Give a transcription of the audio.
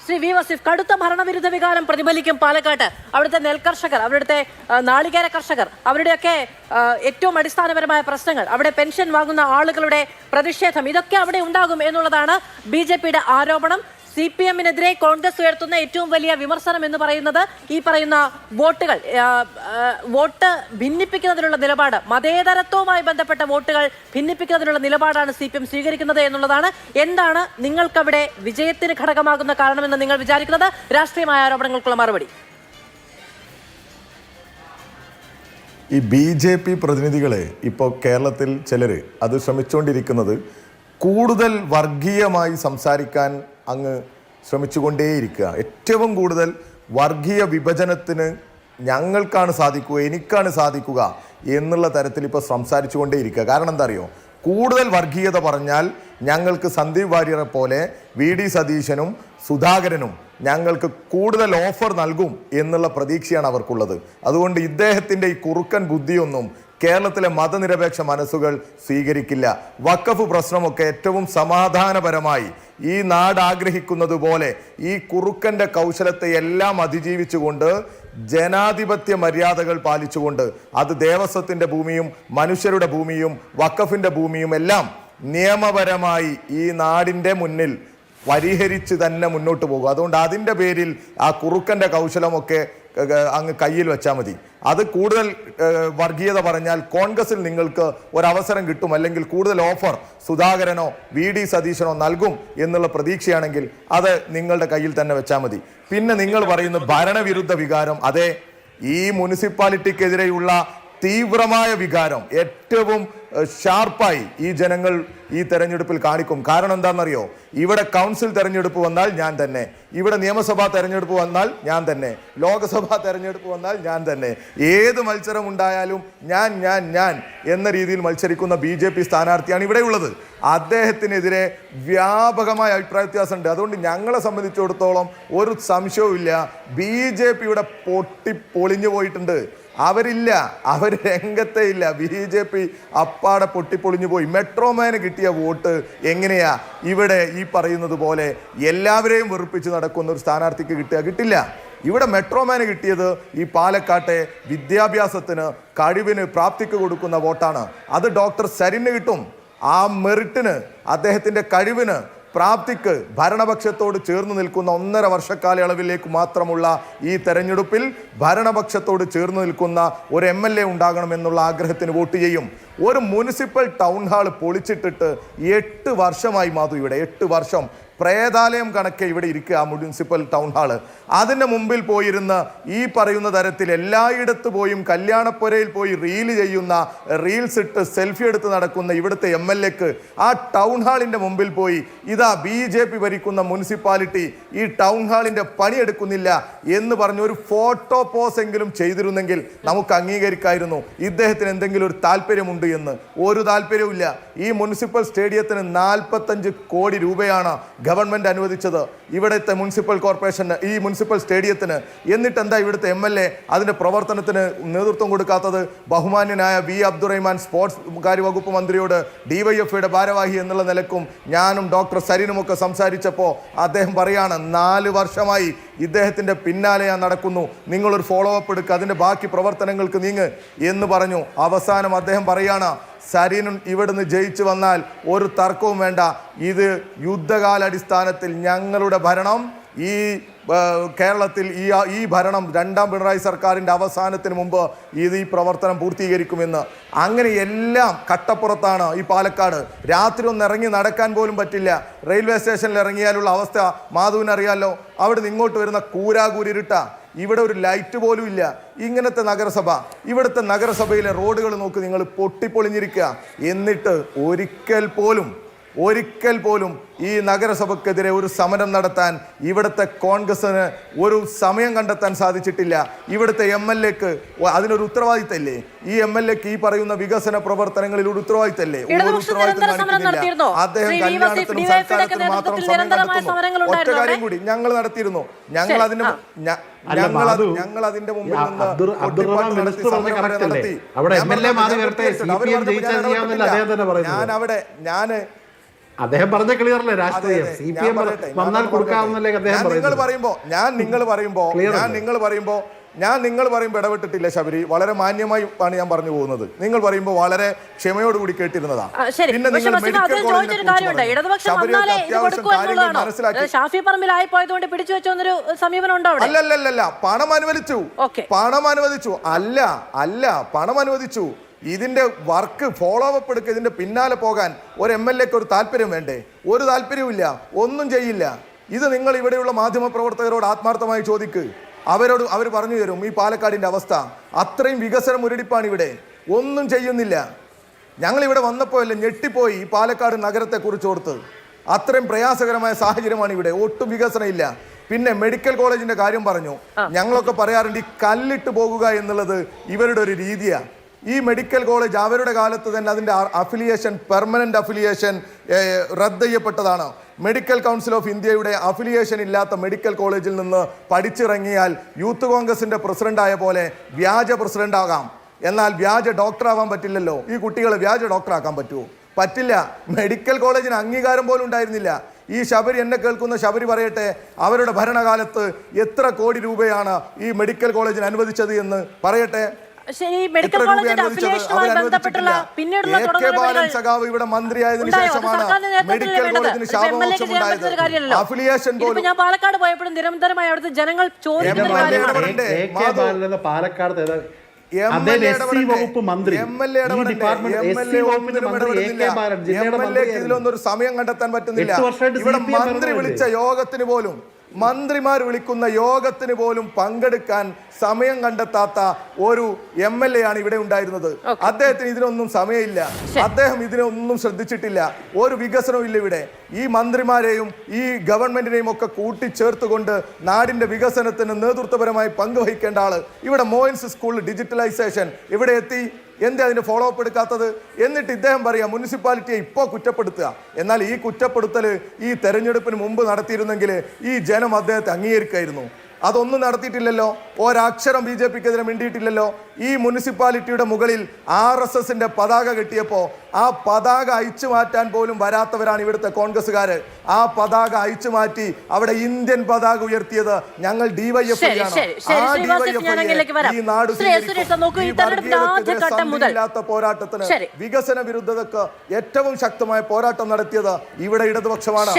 Shri V Wasif, കടുത്ത ഭരണവിരുദ്ധ വികാരം പ്രതിഫലിക്കും പാലക്കാട്ട്. അവിടുത്തെ നെൽകർഷകർ, അവിടുത്തെ നാളികേര കർഷകർ, അവരുടെയൊക്കെ ഏറ്റവും അടിസ്ഥാനപരമായ പ്രശ്നങ്ങൾ, അവിടെ പെൻഷൻ വാങ്ങുന്ന ആളുകളുടെ പ്രതിഷേധം, ഇതൊക്കെ അവിടെ ഉണ്ടാകും എന്നുള്ളതാണ് BJPയുടെ ആരോപണം. CPM-നെതിരെ കോൺഗ്രസ് ഉയർത്തുന്ന ഏറ്റവും വലിയ വിമർശനം എന്ന് പറയുന്നത് ഈ പറയുന്ന വോട്ട് ഭിന്നിപ്പിക്കുന്നതിനുള്ള നിലപാട്, മതേതരത്വവുമായി ബന്ധപ്പെട്ട വോട്ടുകൾ ഭിന്നിപ്പിക്കുന്നതിനുള്ള നിലപാടാണ് CPM സ്വീകരിക്കുന്നത് എന്നുള്ളതാണ്. എന്താണ് നിങ്ങൾക്കവിടെ വിജയത്തിന് ഘടകമാകുന്ന കാരണമെന്ന് നിങ്ങൾ വിചാരിക്കുന്നത്? രാഷ്ട്രീയമായ ആരോപണങ്ങൾക്കുള്ള മറുപടി. ഈ BJP പ്രതിനിധികളെ ഇപ്പോൾ കേരളത്തിൽ ചിലർ അത് ശ്രമിച്ചുകൊണ്ടിരിക്കുന്നത് കൂടുതൽ വർഗീയമായി സംസാരിക്കാൻ അങ്ങ് ശ്രമിച്ചുകൊണ്ടേയിരിക്കുക. ഏറ്റവും കൂടുതൽ വർഗീയ വിഭജനത്തിന് ഞങ്ങൾക്കാണ് സാധിക്കുക, എനിക്കാണ് സാധിക്കുക എന്നുള്ള തരത്തിൽ ഇപ്പോൾ സംസാരിച്ചു കൊണ്ടേയിരിക്കുക. കാരണം എന്താ അറിയോ, കൂടുതൽ വർഗീയത പറഞ്ഞാൽ ഞങ്ങൾക്ക് സന്ദീപ് വാര്യരെ പോലെ VD സതീശനും സുധാകരനും ഞങ്ങൾക്ക് കൂടുതൽ ഓഫർ നൽകും എന്നുള്ള പ്രതീക്ഷയാണ് അവർക്കുള്ളത്. അതുകൊണ്ട് ഇദ്ദേഹത്തിൻ്റെ ഈ കുറുക്കൻ ബുദ്ധിയൊന്നും കേരളത്തിലെ മതനിരപേക്ഷ മനസ്സുകൾ സ്വീകരിക്കില്ല. വഖഫ് പ്രശ്നമൊക്കെ ഏറ്റവും സമാധാനപരമായി ഈ നാട് ആഗ്രഹിക്കുന്നത് പോലെ ഈ കുറുക്കൻ്റെ കൗശലത്തെ എല്ലാം അതിജീവിച്ചുകൊണ്ട് ജനാധിപത്യ മര്യാദകൾ പാലിച്ചുകൊണ്ട്, അത് ദേവസ്വത്തിൻ്റെ ഭൂമിയും മനുഷ്യരുടെ ഭൂമിയും വഖഫിൻ്റെ ഭൂമിയും എല്ലാം നിയമപരമായി ഈ നാടിൻ്റെ മുന്നിൽ പരിഹരിച്ച് തന്നെ മുന്നോട്ട് പോകും. അതുകൊണ്ട് അതിൻ്റെ പേരിൽ ആ കുറുക്കൻ്റെ കൗശലമൊക്കെ അങ്ങ് കയ്യിൽ വെച്ചാൽ മതി. അത് കൂടുതൽ വർഗീയത പറഞ്ഞാൽ കോൺഗ്രസിൽ നിങ്ങൾക്ക് ഒരവസരം കിട്ടും, അല്ലെങ്കിൽ കൂടുതൽ ഓഫർ സുധാകരനോ VD സതീശനോ നൽകും എന്നുള്ള പ്രതീക്ഷയാണെങ്കിൽ അത് നിങ്ങളുടെ കയ്യിൽ തന്നെ വെച്ചാൽ മതി. പിന്നെ നിങ്ങൾ പറയുന്ന ഭരണവിരുദ്ധ വികാരം, അതെ, ഈ മുനിസിപ്പാലിറ്റിക്കെതിരെയുള്ള തീവ്രമായ വികാരം ഏറ്റവും ഷാർപ്പായി ഈ ജനങ്ങൾ ഈ തെരഞ്ഞെടുപ്പിൽ കാണിക്കും. കാരണം എന്താണെന്നറിയോ, ഇവിടെ കൗൺസിൽ തെരഞ്ഞെടുപ്പ് വന്നാൽ ഞാൻ തന്നെ, ഇവിടെ നിയമസഭാ തെരഞ്ഞെടുപ്പ് വന്നാൽ ഞാൻ തന്നെ, ലോക്സഭാ തെരഞ്ഞെടുപ്പ് വന്നാൽ ഞാൻ തന്നെ, ഏത് മത്സരം ഉണ്ടായാലും ഞാൻ എന്ന രീതിയിൽ മത്സരിക്കുന്ന BJP സ്ഥാനാർത്ഥിയാണ് ഇവിടെയുള്ളത്. അദ്ദേഹത്തിനെതിരെ വ്യാപകമായ അഭിപ്രായ വ്യത്യാസമുണ്ട്. അതുകൊണ്ട് ഞങ്ങളെ സംബന്ധിച്ചിടത്തോളം ഒരു സംശയവുമില്ല, BJPയുടെ പൊളിഞ്ഞു പോയിട്ടുണ്ട്. അവരില്ല, അവർ രംഗത്തേ ഇല്ല. BJP അപ്പാടെ പൊട്ടിപ്പൊളിഞ്ഞു പോയി. മെട്രോമാന് കിട്ടിയ വോട്ട് എങ്ങനെയാ ഇവിടെ ഈ പറയുന്നത് പോലെ എല്ലാവരെയും വെറുപ്പിച്ച് നടക്കുന്ന ഒരു സ്ഥാനാർത്ഥിക്ക് കിട്ടില്ല. ഇവിടെ മെട്രോമാന് കിട്ടിയത് ഈ പാലക്കാട്ടെ വിദ്യാഭ്യാസത്തിന്, കഴിവിന്, പ്രാപ്തിക്ക് കൊടുക്കുന്ന വോട്ടാണ്. അത് ഡോക്ടർ സരിന് കിട്ടും. ആ മെറിറ്റിന്, അദ്ദേഹത്തിൻ്റെ കഴിവിന്, പ്രാപ്തിക്ക് ഭരണപക്ഷത്തോട് ചേർന്ന് നിൽക്കുന്ന 1.5 വർഷക്കാലയളവിലേക്ക് മാത്രമുള്ള ഈ തെരഞ്ഞെടുപ്പിൽ ഭരണപക്ഷത്തോട് ചേർന്ന് നിൽക്കുന്ന ഒരു MLA ഉണ്ടാകണമെന്നുള്ള ആഗ്രഹത്തിന് വോട്ട് ചെയ്യും. ഒരു മുനിസിപ്പൽ ടൗൺ ഹാൾ പൊളിച്ചിട്ടിട്ട് 8 വർഷമായി മാധു, ഇവിടെ 8 വർഷം പ്രേതാലയം കണക്കെ ഇവിടെ ഇരിക്കുക ആ മുനിസിപ്പൽ ടൗൺ ഹാള്. അതിൻ്റെ മുമ്പിൽ പോയിരുന്ന് ഈ പറയുന്ന തരത്തിൽ എല്ലായിടത്ത് പോയും കല്യാണപ്പുരയിൽ പോയി റീല് ചെയ്യുന്ന, റീൽസ് ഇട്ട് സെൽഫി എടുത്ത് നടക്കുന്ന ഇവിടുത്തെ MLAക്ക് ആ ടൗൺ ഹാളിൻ്റെ മുമ്പിൽ പോയി ഇതാ BJP ഭരിക്കുന്ന മുനിസിപ്പാലിറ്റി ഈ ടൗൺ ഹാളിൻ്റെ പണിയെടുക്കുന്നില്ല എന്ന് പറഞ്ഞ് ഒരു ഫോട്ടോ പോസ് എങ്കിലും ചെയ്തിരുന്നെങ്കിൽ നമുക്ക് അംഗീകരിക്കായിരുന്നു ഇദ്ദേഹത്തിന് എന്തെങ്കിലും ഒരു താല്പര്യമുണ്ട് എന്ന്. ഒരു താല്പര്യവുമില്ല. ഈ മുനിസിപ്പൽ സ്റ്റേഡിയത്തിന് 45 കോടി രൂപയാണ് ഗവൺമെൻറ് അനുവദിച്ചത് ഇവിടുത്തെ മുനിസിപ്പൽ കോർപ്പറേഷന്, ഈ മുനിസിപ്പൽ സ്റ്റേഡിയത്തിന്. എന്നിട്ട് എന്താ ഇവിടുത്തെ MLA അതിൻ്റെ പ്രവർത്തനത്തിന് നേതൃത്വം കൊടുക്കാത്തത്? ബഹുമാന്യനായ V അബ്ദുറഹ്മാൻ സ്പോർട്സ് കാര്യ വകുപ്പ് മന്ത്രിയോട് DYFയുടെ ഭാരവാഹി എന്നുള്ള നിലക്കും ഞാനും ഡോക്ടർ സരീനുമൊക്കെ സംസാരിച്ചപ്പോൾ അദ്ദേഹം പറയാണ് 4 വർഷമായി ഇദ്ദേഹത്തിൻ്റെ പിന്നാലെ ഞാൻ നടക്കുന്നു, നിങ്ങളൊരു ഫോളോ അപ്പ് എടുക്കുക, അതിൻ്റെ ബാക്കി പ്രവർത്തനങ്ങൾക്ക് നീങ്ങ് എന്ന് പറഞ്ഞു. അവസാനം അദ്ദേഹം പറയാണ്, സരീനും ഇവിടുന്ന് ജയിച്ചു വന്നാൽ ഒരു തർക്കവും വേണ്ട, ഇത് യുദ്ധകാലാടിസ്ഥാനത്തിൽ ഞങ്ങളുടെ ഭരണം ഈ കേരളത്തിൽ ഈ ഭരണം 2ാം പിണറായി സർക്കാരിൻ്റെ അവസാനത്തിന് മുമ്പ് ഈ പ്രവർത്തനം പൂർത്തീകരിക്കുമെന്ന്. അങ്ങനെ എല്ലാം കട്ടപ്പുറത്താണ് ഈ പാലക്കാട്. രാത്രി ഒന്ന് ഇറങ്ങി നടക്കാൻ പോലും പറ്റില്ല. റെയിൽവേ സ്റ്റേഷനിൽ ഇറങ്ങിയാലുള്ള അവസ്ഥ മാധുവിനറിയാലോ. അവിടെ നിന്ന് ഇങ്ങോട്ട് വരുന്ന കൂരാകൂരിരുട്ട, ഇവിടെ ഒരു ലൈറ്റ് പോലും ഇല്ല. ഇങ്ങനത്തെ നഗരസഭ, ഇവിടുത്തെ നഗരസഭയിലെ റോഡുകൾ നോക്ക് നിങ്ങൾ, പൊട്ടിപ്പൊളിഞ്ഞിരിക്കുക. എന്നിട്ട് ഒരിക്കൽ പോലും ഈ നഗരസഭക്കെതിരെ ഒരു സമരം നടത്താൻ ഇവിടുത്തെ കോൺഗ്രസിന് ഒരു സമയം കണ്ടെത്താൻ സാധിച്ചിട്ടില്ല. ഇവിടുത്തെ MLAക്ക് അതിനൊരു ഉത്തരവാദിത്തമില്ലേ? ഈ MLAക്ക് ഈ പറയുന്ന വികസന പ്രവർത്തനങ്ങളിൽ ഒരു ഉത്തരവാദിത്തമില്ലേ? ഒരു ഉത്തരവാദിത്തം കാണിക്കുന്നില്ല. അദ്ദേഹം കല്യാണത്തിനും സൽക്കാരത്തിനും മാത്രം സമയം കണ്ടെത്തുന്നു. ഒറ്റ കാര്യം കൂടി ഞങ്ങൾ നടത്തിയിരുന്നു. ഞങ്ങൾ അതിന്റെ മുമ്പിൽ നിന്ന് അദ്ദേഹം പറഞ്ഞ ക്ലിയറല്ലേ രാഷ്ട്രീയം CPM വന്നാൽ കൊടുക്കാവുന്നല്ലേ അദ്ദേഹം ഞാൻ നിങ്ങൾ പറയുമ്പോൾ ഇടപെട്ടിട്ടില്ല ശബരി. വളരെ മാന്യമായി ആണ് ഞാൻ പറഞ്ഞു പോകുന്നത്. നിങ്ങൾ പറയുമ്പോൾ വളരെ ക്ഷമയോടുകൂടി കേട്ടിരുന്നതാണ്. പിന്നെ നിങ്ങൾ അല്ലല്ല പണം അനുവദിച്ചു പണം അനുവദിച്ചു. ഇതിന്റെ വർക്ക് ഫോളോ അപ്പ് എടുക്കുക, ഇതിന്റെ പിന്നാലെ പോകാൻ ഒരു MLAക്ക് ഒരു താല്പര്യം വേണ്ടേ? ഒരു താല്പര്യവുമില്ല, ഒന്നും ചെയ്യില്ല. ഇത് നിങ്ങൾ ഇവിടെയുള്ള മാധ്യമ പ്രവർത്തകരോട് ആത്മാർത്ഥമായി ചോദിക്ക്. അവർ പറഞ്ഞു തരും ഈ പാലക്കാടിന്റെ അവസ്ഥ. അത്രയും വികസന മുരടിപ്പാണ് ഇവിടെ, ഒന്നും ചെയ്യുന്നില്ല. ഞങ്ങൾ ഇവിടെ വന്നപ്പോഴല്ലേ ഞെട്ടിപ്പോയി ഈ പാലക്കാട് നഗരത്തെ കുറിച്ച് ഓർത്ത്. അത്രയും പ്രയാസകരമായ സാഹചര്യമാണ് ഇവിടെ, ഒട്ടും വികസനം ഇല്ല. പിന്നെ മെഡിക്കൽ കോളേജിന്റെ കാര്യം പറഞ്ഞു. ഞങ്ങളൊക്കെ പറയാറുണ്ട് ഈ കല്ലിട്ട് പോകുക എന്നുള്ളത് ഇവരുടെ ഒരു രീതിയാണ്. ഈ മെഡിക്കൽ കോളേജ് അവരുടെ കാലത്ത് തന്നെ അതിന്റെ അഫിലിയേഷൻ, പെർമനന്റ് അഫിലിയേഷൻ റദ്ദ് ചെയ്യപ്പെട്ടതാണ്. മെഡിക്കൽ കൗൺസിൽ ഓഫ് ഇന്ത്യയുടെ അഫിലിയേഷൻ ഇല്ലാത്ത മെഡിക്കൽ കോളേജിൽ നിന്ന് പഠിച്ചിറങ്ങിയാൽ യൂത്ത് കോൺഗ്രസിന്റെ പ്രസിഡന്റായ പോലെ വ്യാജ പ്രസിഡന്റ് ആകാം, എന്നാൽ വ്യാജ ഡോക്ടർ ആവാൻ പറ്റില്ലല്ലോ. ഈ കുട്ടികളെ വ്യാജ ഡോക്ടർ ആക്കാൻ പറ്റുമോ? പറ്റില്ല. മെഡിക്കൽ കോളേജിന് അംഗീകാരം പോലും ഉണ്ടായിരുന്നില്ല. ഈ ശബരി, എന്നെ കേൾക്കുന്ന ശബരി പറയട്ടെ, അവരുടെ ഭരണകാലത്ത് എത്ര കോടി രൂപയാണ് ഈ മെഡിക്കൽ കോളേജിന് അനുവദിച്ചത് എന്ന് പറയട്ടെ. മെഡിക്കൽ കോളേജിന്റെ അഫിലിയേഷനുമായി ബന്ധപ്പെട്ടുള്ള പിന്നീടുള്ള ഇവിടെ മന്ത്രിയായതിനു ശേഷമാണ് മെഡിക്കൽ കോളേജിന് ശാപമോക്ഷമുണ്ടായത്. അഫിലിയേഷൻ പോലും ഞാൻ പാലക്കാട് പോയപ്പോഴും നിരന്തരമായി അവിടുത്തെ ജനങ്ങൾ ചോദിക്കുന്ന പാലക്കാട് ഇതിലൊന്നൊരു സമയം കണ്ടെത്താൻ പറ്റുന്നില്ല. ഇവിടെ മന്ത്രി വിളിച്ച യോഗത്തിന് പോലും, മന്ത്രിമാർ വിളിക്കുന്ന യോഗത്തിന് പോലും പങ്കെടുക്കാൻ സമയം കണ്ടെത്താത്ത ഒരു MLA ആണ് ഇവിടെ ഉണ്ടായിരുന്നത്. അദ്ദേഹത്തിന് ഇതിനൊന്നും സമയമില്ല, അദ്ദേഹം ഇതിനൊന്നും ശ്രദ്ധിച്ചിട്ടില്ല. ഒരു വികസനവും ഇല്ല ഇവിടെ. ഈ മന്ത്രിമാരെയും ഈ ഗവൺമെന്റിനെയും ഒക്കെ കൂട്ടിച്ചേർത്തുകൊണ്ട് നാടിന്റെ വികസനത്തിന് നേതൃത്വപരമായി പങ്കുവഹിക്കേണ്ട ആള് ഇവിടെ മോയിൻസ് സ്കൂൾ ഡിജിറ്റലൈസേഷൻ ഇവിടെ എത്തി. എന്താ അതിന്റെ ഫോളോ അപ്പ് എടുക്കാത്തത്? എന്നിട്ട് ഇദ്ദേഹം പറയാം മുനിസിപ്പാലിറ്റിയെ ഇപ്പോൾ കുറ്റപ്പെടുത്തുക. എന്നാൽ ഈ കുറ്റപ്പെടുത്തൽ ഈ തെരഞ്ഞെടുപ്പിന് മുമ്പ് നടത്തിയിരുന്നെങ്കിൽ ഈ ജനം അദ്ദേഹത്തെ അംഗീകരിക്കായിരുന്നു. അതൊന്നും നടത്തിയിട്ടില്ലല്ലോ. ഒരക്ഷരം BJPക്കെതിരെ മിണ്ടിയിട്ടില്ലല്ലോ. ഈ മുനിസിപ്പാലിറ്റിയുടെ മുകളിൽ RSSന്റെ പതാക കെട്ടിയപ്പോൾ ആ പതാക അയച്ചു മാറ്റാൻ പോലും വരാത്തവരാണ് ഇവിടുത്തെ കോൺഗ്രസ്സുകാര്. ആ പതാക അയച്ചു മാറ്റി അവിടെ ഇന്ത്യൻ പതാക ഉയർത്തിയത് ഞങ്ങൾ DYFI ആണ്. ഈ നാട് ഇല്ലാത്ത പോരാട്ടത്തിന്, വികസന വിരുദ്ധതക്ക് ഏറ്റവും ശക്തമായ പോരാട്ടം നടത്തിയത് ഇവിടെ ഇടതുപക്ഷമാണ്.